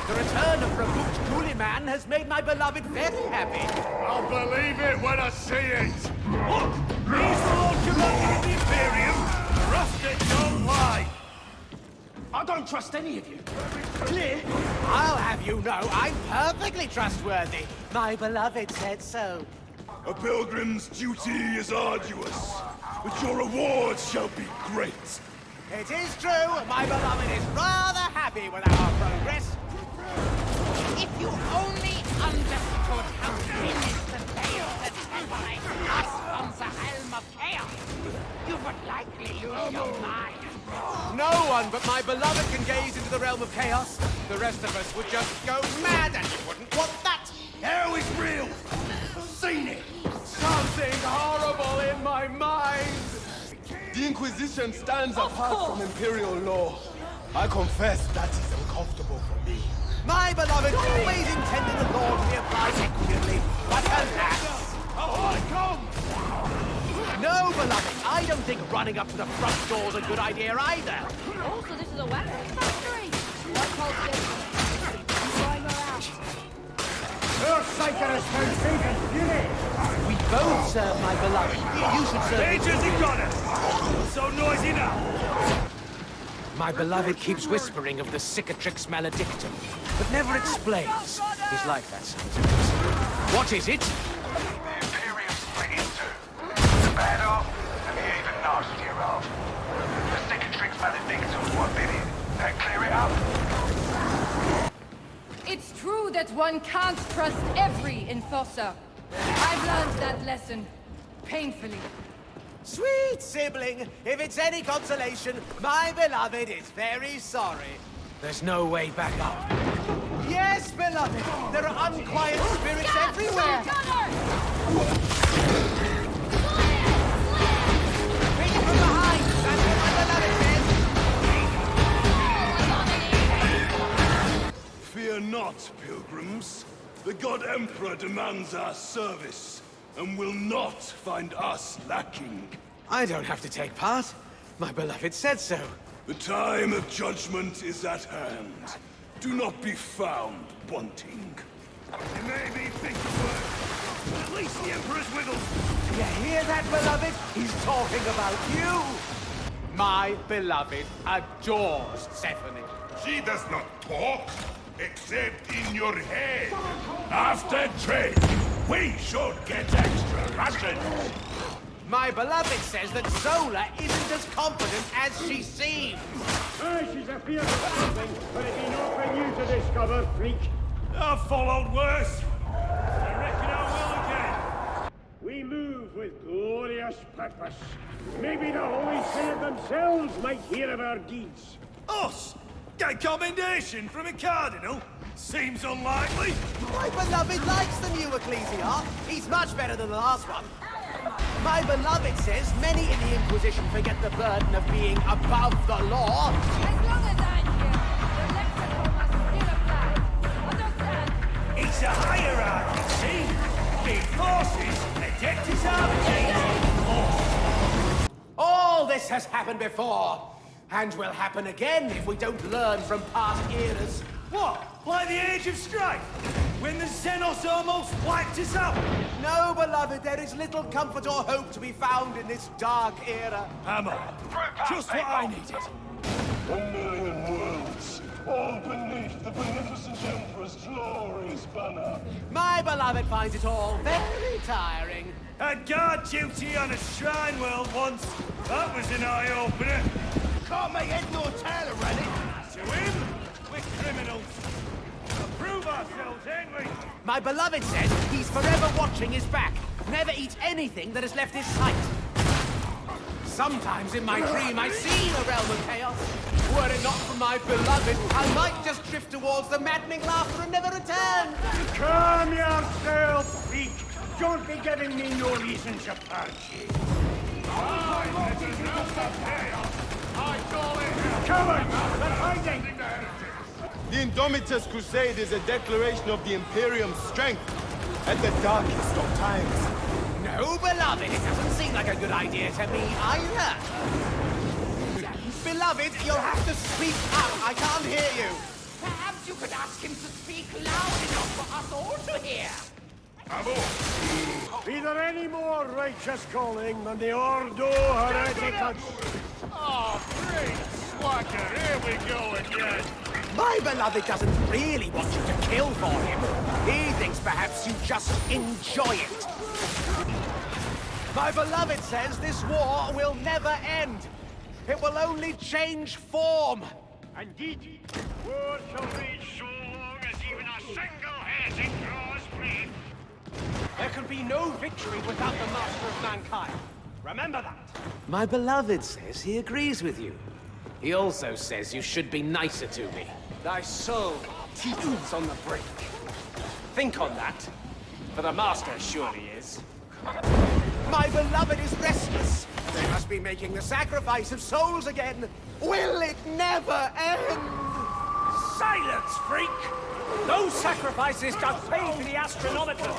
The return of Raboot Cooliman has made my beloved very happy. I'll believe it when I see it. Look, he's the Lord Commander of the Imperium. Trust it, don't lie. I don't trust any of you. Clear? I'll have you know I'm perfectly trustworthy. My beloved said so. A pilgrim's duty is arduous, but your reward shall be great. It is true, my beloved is rather happy with our progress. If you only understood how finished the veil that separates us from the helm of chaos, you would likely lose your mind. No one but my beloved can gaze into the realm of chaos. The rest of us would just go mad, and you wouldn't want that. Hell is real. I've seen it. Something horrible in my mind. The Inquisition stands apart from Imperial law. I confess that is uncomfortable for me. My beloved always intended the law to be applied equitably, but alas. Ahoy, come! No, beloved, I don't think running up to the front door's a good idea either. Oh, so this is a weapons factory. What called this? Drawing her out. Your psycho has found faith and fury. We both serve my beloved. You should serve me. Majors and gunners! So noisy now! My beloved keeps whispering of the cicatrix maledictum, but never explains. He's like that sometimes. What is it? The Imperium split in two. The bad half and the even nastier half. The cicatrix maledictum's what did it. That clear it up? It's true that one can't trust every enforcer. I've learned that lesson. Painfully. Sweet sibling, if it's any consolation, my beloved is very sorry. There's no way back up. Yes, beloved, there are unquiet spirits everywhere. Reach from behind, that's what my beloved says. Fear not, pilgrims. The God Emperor demands our service, and will not find us lacking. I don't have to take part. My beloved said so. The time of judgment is at hand. Do not be found wanting. You made me think of words. At least the Emperor's wiggled. You hear that, beloved? He's talking about you. My beloved adores Stephanie. She does not talk, except in your head. After trade, we should get extra rations. My beloved says that Zola isn't as competent as she seems. Aye, she's a fear of something, but it be not for you to discover, freak. I've followed worse. I reckon I will again. We move with glorious purpose. Maybe the Holy Senate themselves might hear of our deeds. Us? Get commendation from a cardinal? Seems unlikely. My beloved likes the new ecclesiarch. He's much better than the last one. My beloved says many in the Inquisition forget the burden of being above the law. As long as I'm here, the lexicon must still apply. Understand? It's a hierarchy, see? Big forces, adeptus arbitrates. All this has happened before, and will happen again if we don't learn from past eras. What? Like the Age of Strife? When the Xenos almost wiped us out? No, beloved, there is little comfort or hope to be found in this dark era. Hammer. Just what I needed. 1,000,000 worlds, all beneath the beneficent Emperor's glorious banner. My beloved finds it all very tiring. Had guard duty on a shrine world once. That was an eye-opener. Can't make head nor tail around it. To him, we're criminals. Prove ourselves, ain't we? My beloved says he's forever watching his back. Never eats anything that has left his sight. Sometimes in my dream I see the realm of chaos. Were it not for my beloved, I might just drift towards the maddening laughter and never return. Calm yourself, freak. Don't be giving me no reason to purge. I call it Cowards! They're hiding! The Indomitus Crusade is a declaration of the Imperium's strength at the darkest of times. No, beloved, it doesn't seem like a good idea to me either. Beloved, you'll have to speak up. I can't hear you. Perhaps Perhaps you could ask him to speak loud enough for us all to hear. Be there any more righteous calling than the Ordo Hereticus? Oh, great swagger! Here we go again! My beloved doesn't really want you to kill for him. He thinks perhaps you just enjoy it. My beloved says this war will never end. It will only change form. Indeed, war shall rage so long as even a single heretic draws breath. There can be no victory without the master of mankind. Remember that. My beloved says he agrees with you. He also says you should be nicer to me. Thy soul teeters on the brink. Think on that. For the master surely is. My beloved is restless. They must be making the sacrifice of souls again. Will it never end? Silence, freak! Those sacrifices don't pay for the astronomical,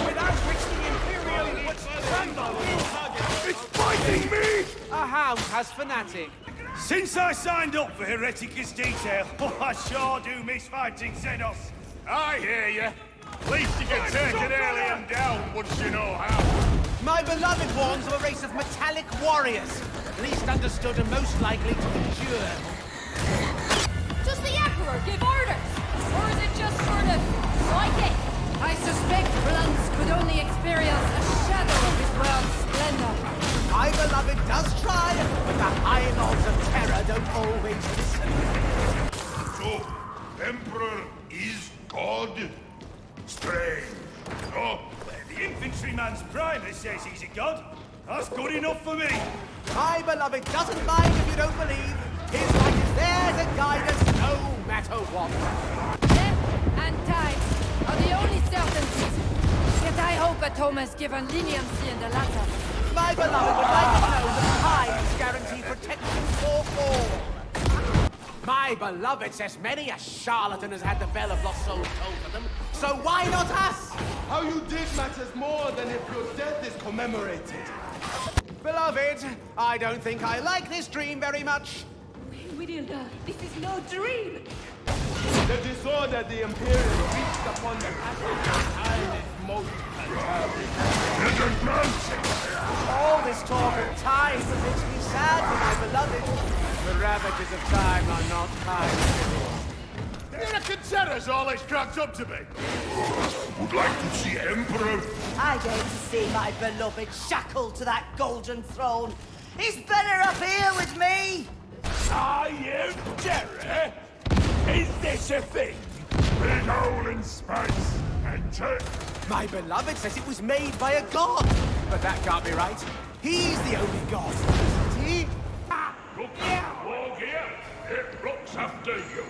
without which the Imperium would tremble. It's biting me! A hound has fanatic. Since I signed up for Hereticus detail, I sure do miss fighting Xenos. I hear you. At least you can take an alien down once you know how. My beloved warns of a race of metallic warriors, least understood and most likely to endure. Does the Emperor give orders? Or is it just sort of psychic? I suspect Blunts could only experience a shadow of his world's splendor. My beloved does try, but the High Lords of Terror don't always listen. So, Emperor is God? Strange. Oh, The infantryman's primer says he's a god. That's good enough for me. My beloved doesn't mind if you don't believe. His light is there to guide us no matter what. Death and time are the only certainties. Yet I hope Atom has given leniency in the latter. My beloved would like to know that tides guarantee protection for all. My beloved says many a charlatan has had the Bell of Lost Souls told to them, so why not us? How you did matters more than if your death is commemorated. Beloved, I don't think I like this dream very much. Widielda, this is no dream! The disorder the Imperium wreaked upon the Catholic time is most perturbing. All this talk of time makes me sad for my beloved. The ravages of time are not kind. You reckon Terra's all it's cracked up to be? would like to see Emperor. I don't see my beloved shackled to that golden throne. He's better up here with me! Are you Terra? Is this a thing? Big hole in space. Enter. My beloved says it was made by a god. But that can't be right. He's the only god, isn't he? Look, walk here. It looks after you.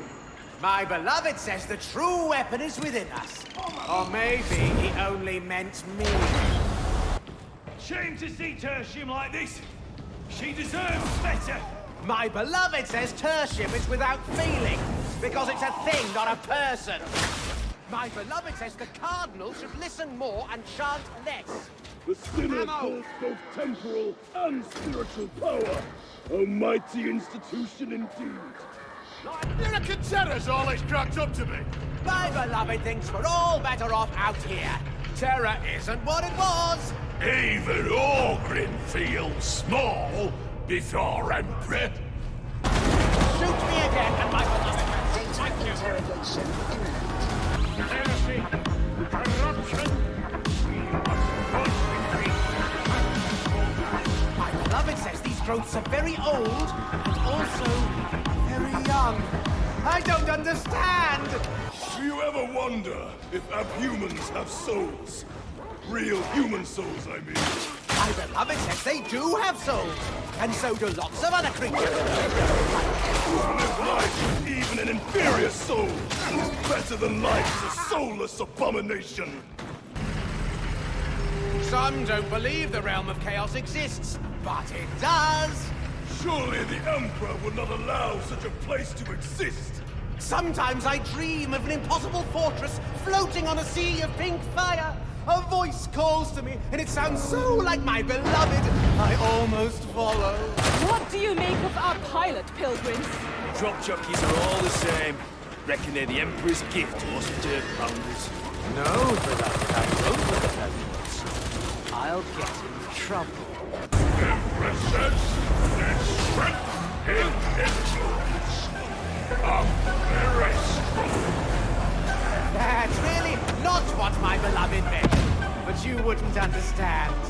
My beloved says the true weapon is within us. Or maybe he only meant me. Shame to see Tertium like this. She deserves better. My beloved says Tertium is without feeling, because it's a thing, not a person. My beloved says the Cardinal should listen more and chant less. The sinner holds both temporal and spiritual power. A mighty institution indeed. You reckon Terra's all it's cracked up to be? My beloved thinks we're all better off out here. Terra isn't what it was. Even Orgrin feels small before Emperor. Shoot me again and my beloved will thank you. Heresy, corruption, My beloved says these growths are very old and also very young. I don't understand. Do you ever wonder if abhumans have souls? Real human souls, I mean. My beloved says they do have souls, and so do lots of other creatures. Live life, even an inferior soul, is better than life as a soulless abomination. Some don't believe the realm of chaos exists, but it does. Surely the Emperor would not allow such a place to exist. Sometimes I dream of an impossible fortress floating on a sea of pink fire. A voice calls to me, and it sounds so like my beloved, I almost follow. What do you make of our pilot, pilgrims? Drop jockeys are all the same. Reckon they're the Emperor's gift to us dirt pounders. No, beloved, I don't look at those. I'll get in trouble. Emperor says there's strength in influence. Of the rest. That's really not what my beloved meant. But you wouldn't understand.